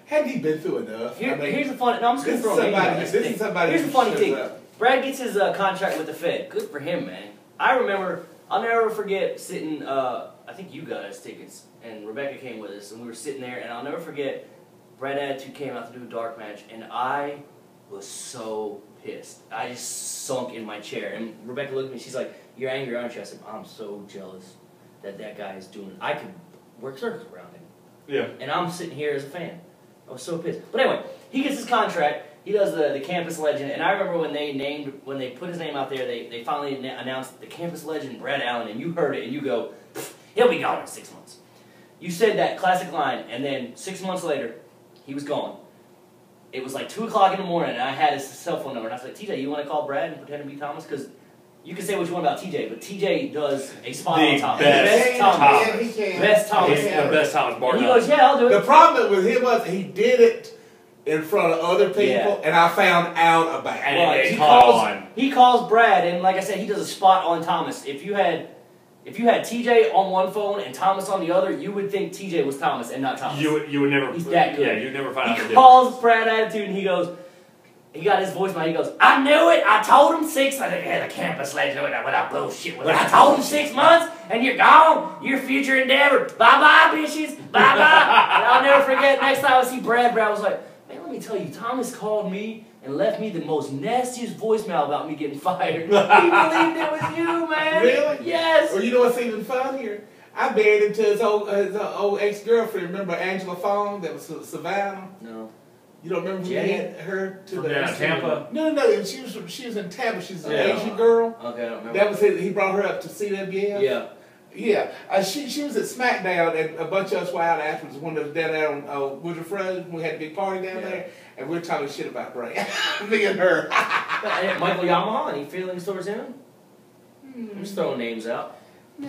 Hadn't he been through enough? Here's the funny. No, I'm just gonna this throw is names out. somebody. That's This the is thing. somebody. Here's the who funny shows thing. up. Brad gets his contract with the Fed. Good for him, man. I remember. I'll never forget sitting. I think you got us tickets, and Rebecca came with us, and we were sitting there, and I'll never forget. Brad Attitude came out to do a dark match, and I was so pissed. I just sunk in my chair, and Rebecca looked at me. She's like, "You're angry, aren't you?" I said, "I'm so jealous that guy is doing. I could work circles around him." Yeah. And I'm sitting here as a fan. I was so pissed. But anyway, he gets his contract. He does the campus legend. And I remember when they put his name out there, they finally announced the campus legend, Brad Allen. And you heard it, and you go, he'll be gone in 6 months. You said that classic line, and then 6 months later, he was gone. it was like 2 o'clock in the morning, and I had his cell phone number, and I was like, TJ, you want to call Brad and pretend to be Thomas? Because you can say what you want about TJ, but TJ does a spot on Thomas. Best Thomas. He can. Best Thomas. He's the best Thomas Barton. And he goes, yeah, I'll do The it. problem with him was he did it in front of other people, Yeah. and I found out about And it. Right. it He calls Brad, and like I said, he does a spot on Thomas. If you had TJ on one phone and Thomas on the other, you would think TJ was Thomas and not Thomas. You would never. He's that good. Yeah, you'd never find out. He calls Brad Attitude, and he goes, he got his voicemail. He goes, I knew it. I told him 6. I think he had a campus legend with that bullshit. I told him 6 months, and you're gone. Your future endeavor. Bye bye, bitches. Bye bye. And I'll never forget. Next time I see Brad was like, man, let me tell you, Thomas called me and left me the most nastiest voicemail about me getting fired. He believed it was you, man. Really? Yes. Or you know what's even funnier? I married into his old ex-girlfriend. Remember Angela Fong? That was Savannah. No. You don't remember who Jenny? had her to From the down in Tampa. No. She was in Tampa. She's an Yeah. Asian girl. Okay, I don't remember. That was it. He brought her up to CWF. Yeah. Yeah. She was at SmackDown, and a bunch of us were out afterwards. One that was down there on Woodruff Road. We had a big party down there, and we were talking shit about Brad. Me and her. Michael Yamaha, any feelings towards him? I'm just throwing names out. Nah,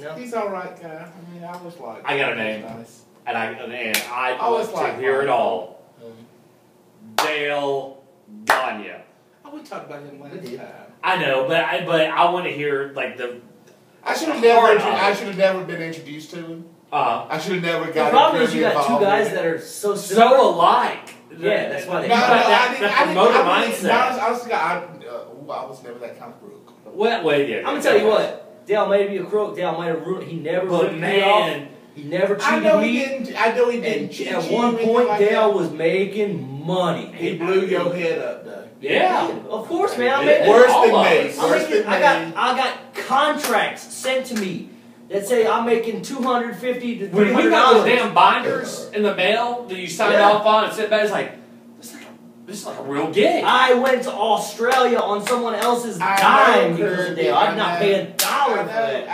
No? he's all right guy. I mean, I always like. I got a name. Nice. And I always want to like hear it Michael. all. Dale Gagne. Oh, we talked about him last We did. time. I know, but I want to hear like the. I should have never been introduced to him. I should have never The got. problem is you got two involved guys in it. that are so similar. So alike. Yeah, that's why they. No, No, that promoter mindset. I was never that kind of crook. Well, yeah. I'm gonna tell you what. Dale might be a crook. Dale might have ruined. He never But ripped me off. man, He never I cheated know me. he didn't. I know he didn't. And cheat at you or one anything point, like Dale that. was making money. He blew your head up, though. yeah. Of course, man. I He made did. Worse all than of me. us. Worse than me. I got contracts sent to me that say I'm making $250 to When we got those $300. damn binders in the mail that you signed off on and sit back, it's like, this is like a real gig. I went to Australia on someone else's I dime know, because of Kirby, Dale. I'd not I pay know. a dollar I for that.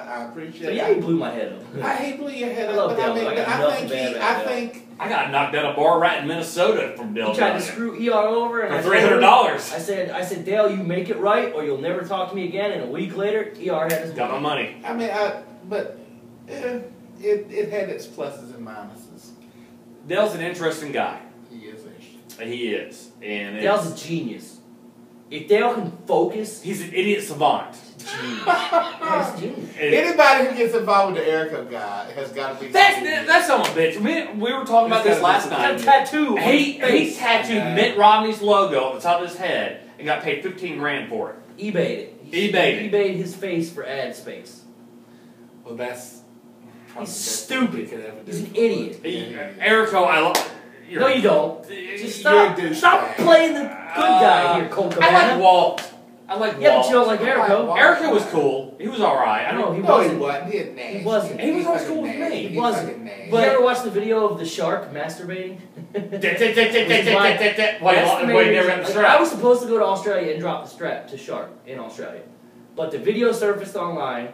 I appreciate. So yeah, he blew my head up. I hate blew your head I up, love but Dale, I mean, but I but got I nothing think bad about Dale. I got knocked out a bar rat in Minnesota from Dale He tried to Gagne screw ER over, and for I told him- $300. I said, Dale, you make it right, or you'll never talk to me again. And a week later, ER had his Got my money. I mean, it had its pluses and minuses. Dale's an interesting guy. He is interesting. He is. And Dale's a genius. If Dale can focus, he's an idiot savant. he's a genius. Yeah, he's a genius. And Anybody who gets involved with the Erica guy has got to be. that's son of a bitch. We were talking about this last He got a night. tattoo. He face. tattooed Yeah. Mitt Romney's logo on the top of his head and got paid $15,000 for it. eBayed it. He eBayed it. eBayed his face for ad space. Well, that's. He's stupid. he could ever do He's an for it. idiot. Yeah. Erico, I love. No, you don't. You're Just a stop. douchebag. Stop playing the good guy here, Colt I like Cabana. Walt. I like Yeah, Walt. but you don't like I Erico. like Erica was cool. He was alright. I No, don't. he No, he wasn't. wasn't. He had nasty. He wasn't. He was always fucking cool with me. nasty. He He's wasn't. fucking nasty. But you ever watch the video of the shark masturbating? Why you never got the I strap? was supposed to go to Australia and drop the strap to shark in Australia, but the video surfaced online.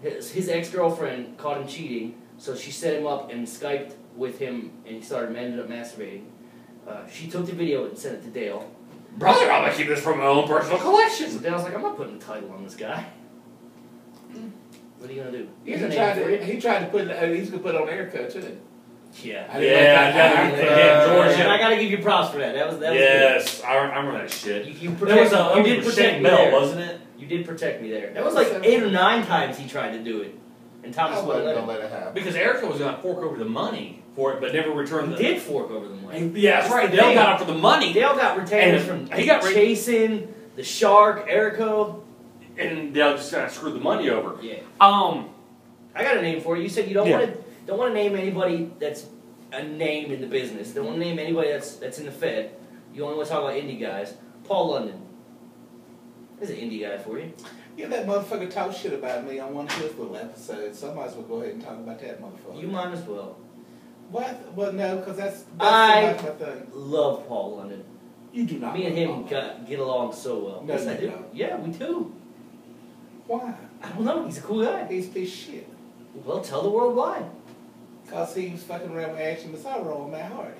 His ex-girlfriend caught him cheating, so she set him up and Skyped with him, and he ended up masturbating. She took the video and sent it to Dale. Brother, I'm gonna keep this for my own personal So collection. Dale's like, I'm not putting a title on this guy. What are you gonna do? He Here's a name for you. tried to put. He's gonna put on Erica too. Yeah. I didn't like that. Georgia. And I gotta give you props for that. That was Yes, I remember that shit. good. You That was you did protect me there. wasn't it? You did protect me there. That was like 8 or 9 times he tried to do it, and Thomas I wouldn't wasn't let gonna him. let it happen. Because Erica was gonna fork over the money for it, but never return He the. did fork over the money. Yeah, that's right. the Dale thing. got it for the money, Dale got retainers And from he got Chasin, the Shark, Erico. and Dale just kind of screwed the money over. Yeah. I I got a name for you. You said you don't Yeah. want to name anybody that's a name in the business. Don't want to name anybody that's in the Fed. You only want to talk about indie guys. Paul London. There's an indie guy for you. Yeah, that motherfucker talked shit about me on one of his little episodes. So I might as well go ahead and talk about that motherfucker. You might as well. What? Well, no, because that's I- not my thing. Love Paul London. You do not. Me and love him Paul. get along so well. No, Yes, I you do. don't. Yeah, we do. Why? I don't know. He's a cool guy. He's a piece of shit. Well, tell the world why. Because he was fucking around with Action Massaro on Matt Hardy.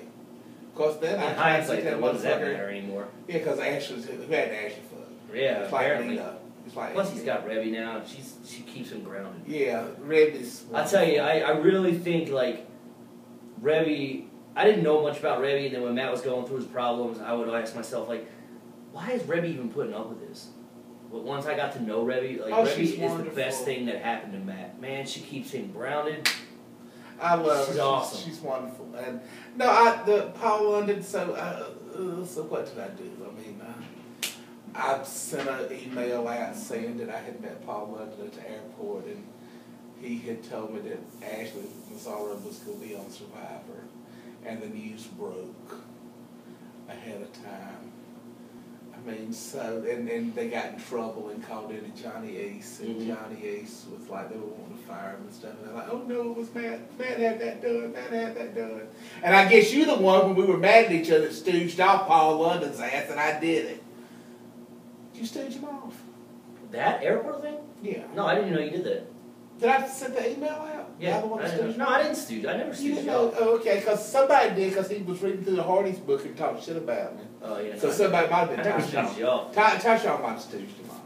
Because then In I tried to hindsight, tell what does that motherfucker. matter anymore? Yeah, because Ashley's who had Ashley fuck. Yeah, It's like apparently. Nina. It's like Plus, he's got Rebby now. She keeps him grounded. Yeah, Rebby's. I tell you, I really think like Rebby. I didn't know much about Rebby, and then when Matt was going through his problems, I would ask myself like, why is Rebby even putting up with this? But once I got to know Rebby, like Rebby she's is wonderful. the best thing that happened to Matt. Man, she keeps him grounded. I love She's her. awesome. She's wonderful. And no, the Paul London. So what did I do? I mean, I sent an email out saying that I had met Paul London at the airport, and he had told me that Ashley Mazzara was going to be on Survivor, and the news broke ahead of time. I mean, so, and then they got in trouble and called in to Johnny Ace, and Johnny Ace was like, they were wanting to fire him and stuff, and they're like, oh no, it was Matt. Matt had that done, Matt had that done. And I guess you the one, when we were mad at each other, that stooged off Paul London's ass, and I did it. Did you stooge him off? That airport thing? Yeah. No, I didn't even know you did that. Did I send the email out? Yeah. I the one that stooged No, him I off? didn't stooge. I never You stooged didn't you know? off. Oh, okay, because somebody did, because he was reading through the Hardy's book and talking shit about me. Oh, yeah. So No, somebody might have I been never Tyshawn. stooged you off. Tyshawn might have stooged him off.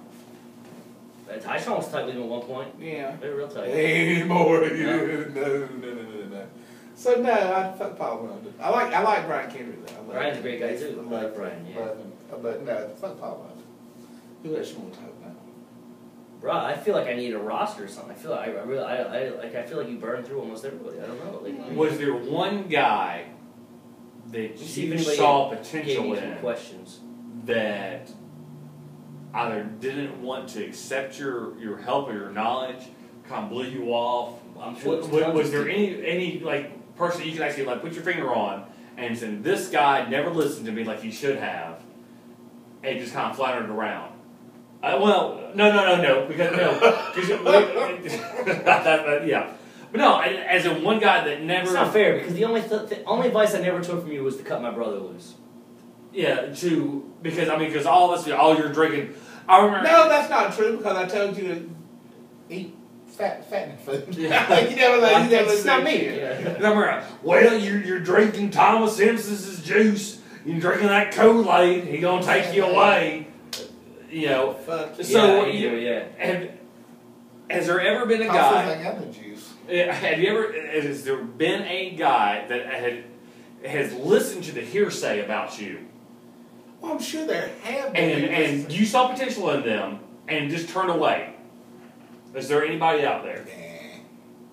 Tyshawn was tight with him at one point. Yeah. They were real tight. Anymore. No. No. So no, I fuck Paul London. I like Brian Kendrick though. I love Brian's a him. great guy too. I I like Brian, yeah. Love him. But no, fuck Paul London. Who else you want to talk about? Bro, I feel like I need a roster or something. I feel like I feel like you burned through almost everybody. I don't know. Like, Was there one guy that see if you anybody saw gave potential you some in questions. that either didn't want to accept your help or your knowledge, kind of blew you off? I'm sure Was there any like person you can actually like put your finger on and say, this guy never listened to me like he should have, and just kind of floundered around? No, because yeah, but no, as in one guy that never. It's not fair because the only advice I never took from you was to cut my brother loose. Yeah, because all of us, all you're drinking. I remember. No, that's not true because I told you to eat fattening food. Yeah. You never let It's not me. shit. Yeah. Remember, well, you're drinking Thomas Simpson's juice. You're drinking that Kool-Aid. He gonna take you away. You know. Fuck. So Yeah. has there ever been a I guy? got the juice. Have you ever? Has there been a guy that has listened to the hearsay about you, Well, I'm sure there have been. and you saw potential in them, and just turned away? Is there anybody out there?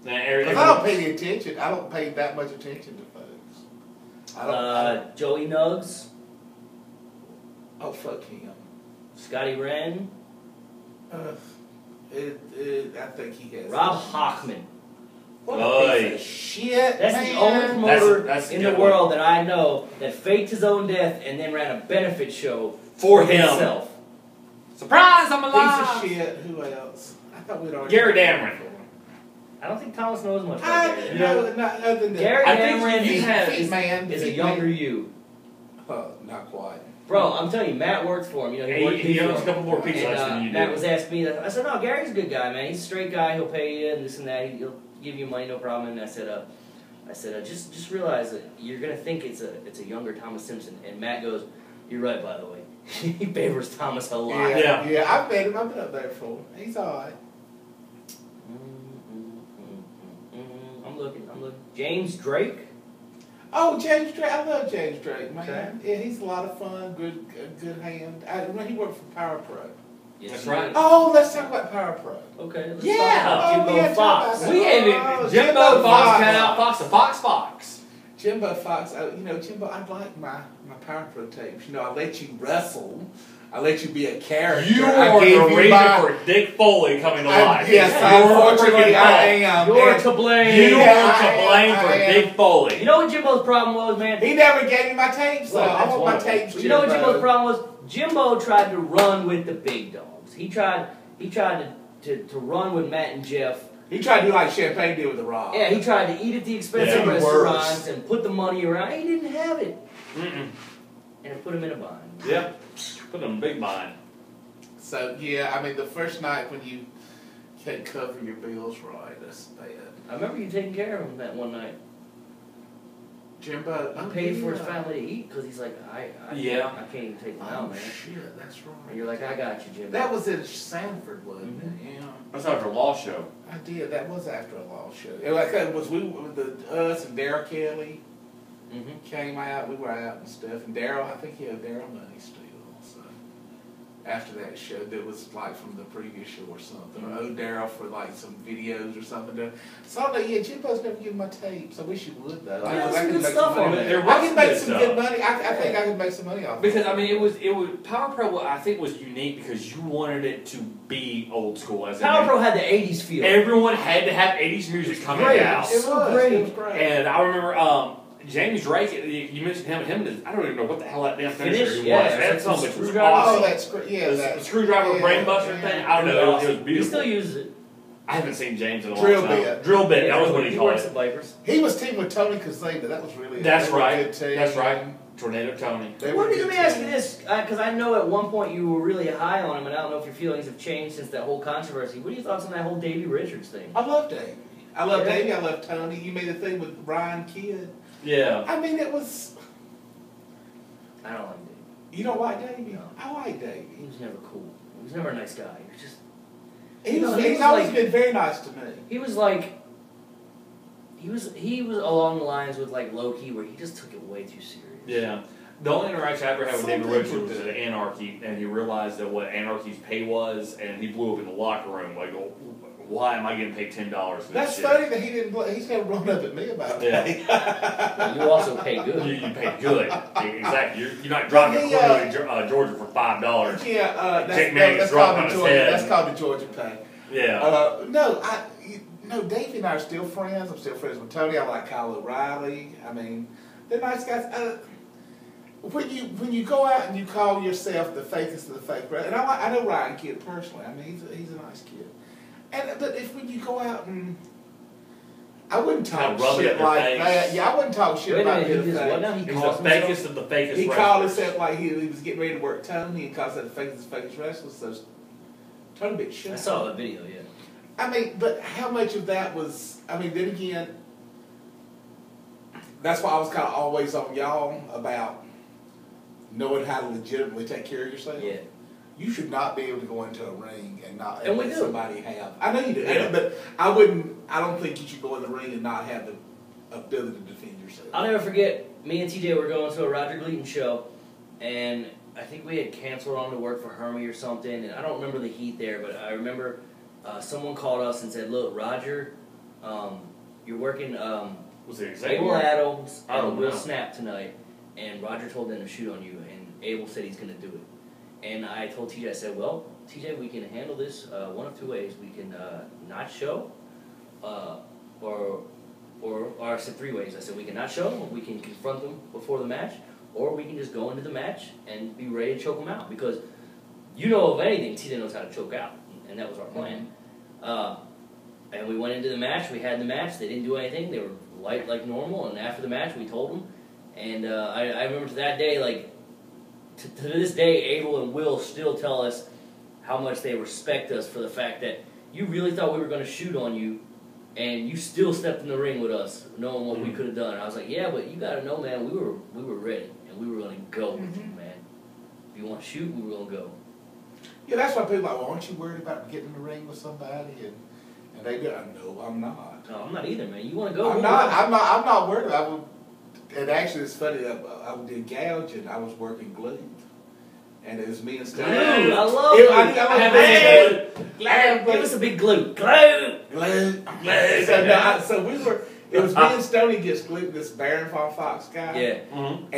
Because I don't pay the attention. I don't pay that much attention to folks. I don't. Joey Nugs, Oh, fuck him. Scotty Wren, I think he has. Rob Hochman. What Oy. a piece of shit, That's man. the only promoter That's a in the good world that I know that faked his own death and then ran a benefit show For him. himself. Surprise! I'm Piece alive. of shit. Who else? I thought we'd already. Gary Dameron. I don't think Thomas knows much about I Gary. know, not other than Gary I think Dameron you have- is a younger you. Not quite. Bro, I'm telling you, Matt works for him. You know, he worked He owns a for him. couple more pizza And, huts than you do. Matt was asking me that. I said, no, Gary's a good guy, man. He's a straight guy. He'll pay you and this and that. He'll give you money, no problem. And I said, just realize that you're gonna think it's a younger Thomas Simpson. And Matt goes, you're right, by the way. He favors Thomas a lot. Yeah. I've met him. I've been up there before. He's alright. I'm looking. James Drake. Oh, James Drake. I love James Drake, man. Okay. Yeah, he's a lot of fun. Good hand. He worked for Power Pro. Yes, That's he right. did. Oh, let's talk about Power Pro. Okay. Let's Yeah. talk about Jimbo Fox. talk We about- had Jimbo Fox cut out Fox. Jimbo Fox. Jimbo, I like my Power Pro tapes. I let you wrestle. I let you be a character. You I are gave the you reason my- for Dick Foley coming to life. Yes, You're unfortunately, freaking I fault. am. You're And to blame. You Yeah, are to blame for I am. Dick Foley. You know what Jimbo's problem was, man? He never gave me my tapes, so Well, I that's want my wonderful. tapes. You know what Jimbo. Jimbo's problem was? Jimbo tried to run with the big dogs. He tried to run with Matt and Jeff. He tried to do like Champagne did with the Rock. Yeah, he tried to eat at the expensive Yeah. restaurants and put the money around. He didn't have it. Mm-mm. And it put him in a bind. Yep. Put them in a big bind. So yeah, I mean the first night when you can't cover your bills right, that's bad. I remember you taking care of him that one night. Jimbo. He paid for his family to eat because he's like, I can't even take them out, man. Shit, that's right. And you're like, I got you, Jimbo. That was in Sanford, wasn't it? Yeah. That's after a law show. I did. That was after a law show. It was us and Daryl Kelly came out. We were out and stuff. And Daryl, I think he owed Daryl money still. So after that show, that was like from the previous show or something. I owed Daryl for like some videos or something. So I'm like, yeah, Jimbo's never given my tapes. I wish he would though. Yeah, I good stuff on there. I can make some good money. I think I can make some money off. Because I mean, it was Power Pro. I think was unique because you wanted it to be old school. As Power Pro had the '80s feel. Everyone had to have '80s music coming out. It was great. It was great. And I remember James Drake. You mentioned him. I don't even know what the hell that damn finisher was. That song was awesome. Oh, that's great. Yeah, the screwdriver brain buster thing. I don't know. It was beautiful. He still uses it. I haven't seen James in a long Drill time. bit. Drill bit. That was what he He called works it. at Vipers. He was teaming with Tony Casino. That was really That's they were a right. good team. That's right. Tornado Tony. They were a Let good me ask you team. this, because I know at one point you were really high on him, and I don't know if your feelings have changed since that whole controversy. What are your thoughts on that whole Davey Richards thing? I love Davey. I love Yeah. Davey. I love Tony. You made the thing with Ryan Kidd. Yeah. I mean, it was. I don't like Davey. You don't like Davey? No. I like He Davey. was never cool. He was never a nice guy. He was just. He's always been very nice to me. He was like. He was along the lines with like Loki, where he just took it way too serious. Yeah. The only interaction I ever had with Some David people Richards was do. at Anarchy, and he realized that what Anarchy's pay was, and he blew up in the locker room. Like, why am I getting paid $10 for this That's shit? funny that he didn't. He's never blown up at me about Yeah. that. You also pay good. You pay good. Exactly. You're not driving He, to Georgia for $5. Yeah, Jake Manning's that's dropping called on the his Georgia. head. That's called the Georgia pay. Yeah. No, Davey and I are still friends. I'm still friends with Tony. I like Kyle O'Reilly. I mean, they're nice guys. When you go out and you call yourself the fakest of the fake, and I know Ryan Kidd personally. I mean, he's a nice kid. But when you go out and I wouldn't talk Kinda rub it shit in their like face. that. Yeah, I wouldn't talk shit Wait a about minute, his he just what now? He He's the calls himself? fakest of the fakest He wrestlers. called himself like he was getting ready to work Tony and called himself the fakest wrestler. So Tony bit shit. I saw the video, yeah. I mean, but how much of that was? I mean, then again, that's why I was kind of always on y'all about knowing how to legitimately take care of yourself. Yeah. You should not be able to go into a ring and not And we let do. somebody have. I know you do, Yeah. but I wouldn't. I don't think you should go in the ring and not have the ability to defend yourself. I'll never forget, me and TJ were going to a Roger Gleaton show, and I think we had canceled on to work for Hermie or something, and I don't remember the heat there, but I remember someone called us and said, look, Roger, you're working Was it Abel Xavier? Adams I don't and Will know. Snap tonight, and Roger told them to shoot on you, and Abel said he's going to do it. And I told TJ, I said, well, TJ, we can handle this one of two ways. We can not show, or I said three ways. I said we can not show, we can confront them before the match, or we can just go into the match and be ready to choke them out. Because you know of anything, TJ knows how to choke out, and that was our plan. And we went into the match, we had the match, they didn't do anything, they were light like normal, and after the match we told them. And I remember to that day, like, to this day, Abel and Will still tell us how much they respect us for the fact that you really thought we were going to shoot on you, and you still stepped in the ring with us, knowing what we could have done. I was like, yeah, but you got to know, man, we were ready, and we were going to go with you, man. If you want to shoot, we were going to go. Yeah, that's why people are like, well, aren't you worried about getting in the ring with somebody? And they go, no, I'm not. No, I'm not either, man. You want to go? I'm not worried about it. And actually, it's funny. I did gouge, and I was working glue, and it was me and Steve. Glue, I love It- glue. I love glue. Give us a big glue. Glue! Glue. So we were. It was me and Stoney gets Glue, this Baron von Fox guy. Yeah. Mm-hmm.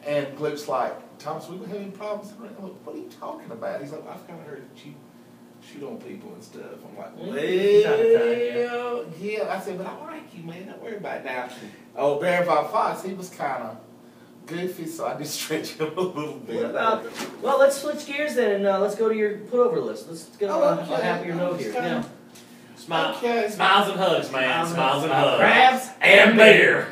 And Glue's like, Thomas, we were having problems. I'm like, what are you talking about? He's like, I've kind of heard that you shoot on people and stuff. I'm like, well, yeah. I said, but I like you, man. Don't worry about it. Now, Baron von Fox, he was kind of goofy, so I did stretch him a little bit. What about, well, let's switch gears then, and let's go to your put-over list. Let's get on a happier note here. Yeah. Smiles and hugs, man. Smiles and hugs. Crabs And beer.